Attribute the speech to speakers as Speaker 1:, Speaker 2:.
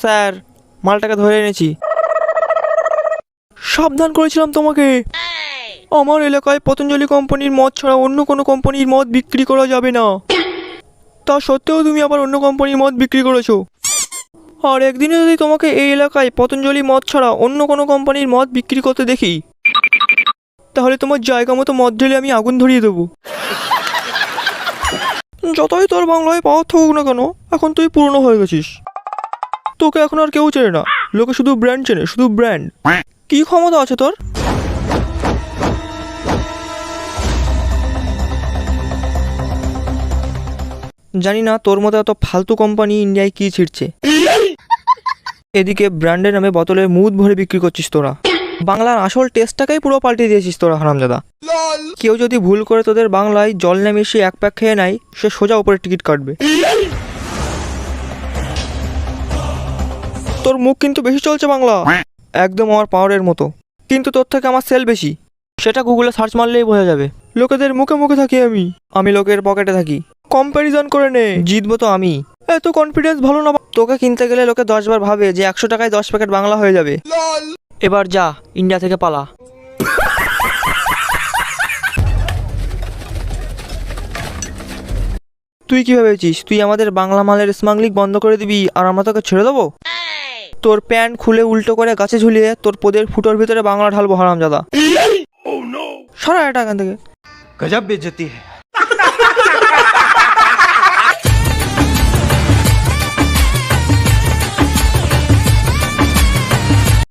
Speaker 1: Sir, মালটাকে ধরে এনেছি। সাবধান করেছিলাম তোমাকে। আমার এলাকায় পতঞ্জলি কোম্পানির মদ ছাড়া অন্য কোনো কোম্পানির মদ বিক্রি করা যাবে না। তা সত্ত্বেও তুমি আবার অন্য কোম্পানির মদ বিক্রি করেছো। আর একদিনে যদি তোমাকে এই এলাকায় পতঞ্জলি মদ ছাড়া অন্য কোনো কোম্পানির মদ বিক্রি করতে দেখি, তাহলে তোমার জায়গা মতো মদ ঢেলে আমি আগুন ধরিয়ে দেবো। যতই তোর বাংলায় পাওয়ার থাকুক না কেন, এখন তুই পুরনো হয়ে গেছিস। তোকে এখন আর কেউ চেনে না, লোকে শুধু ব্র্যান্ড চেনে, শুধু ব্র্যান্ড। কি ক্ষমতা আছে তোর? জানি না তোর মতো এত ফালতু কোম্পানি ইন্ডিয়ায় কি ছিড়ছে। এদিকে ব্র্যান্ডের নামে বোতলের মুদ ভরে বিক্রি করছিস তোরা। বাংলার আসল টেস্টটাকেই পুরো পাল্টে দিয়েছিস তোরা হারামজাদা। কেউ যদি ভুল করে তোদের বাংলায় জল না মিশিয়ে এক প্যাক খেয়ে নেয়, সে সোজা উপরে টিকিট কাটবে। তোর মুখ কিন্তু বেশি চলছে বাংলা, একদম আমার পাওয়ারের মতো। কিন্তু তোর থেকে আমার সেল বেশি, সেটা গুগলে সার্চ মারলেই বোঝা যাবে। লোকেদের মুখে মুখে থাকি আমি লোকের পকেটে থাকি। কম্প্যারিজন করে নে, জিতবো তো আমি। এত কনফিডেন্স ভালো না। তোকে কিনতে গেলে লোকে 10 বার ভাবে যে 100 টাকায় 10 প্যাকেট বাংলা হয়ে যাবে। এবার যা, ইন্ডিয়া থেকে পালা। তুই কি ভেবেছিস তুই আমাদের বাংলা মালের স্মাগলিং বন্ধ করে দিবি আর আমরা তোকে ছেড়ে দেবো? তোর প্যান্ট খুলে উল্টো করে গাছে ঝুলিয়ে তোর পোদের ফুটোর ভিতরে বাংলা ঢালবো হারামজাদা। সরা এটা এখান থেকে।
Speaker 2: गजब बेइज्जती है।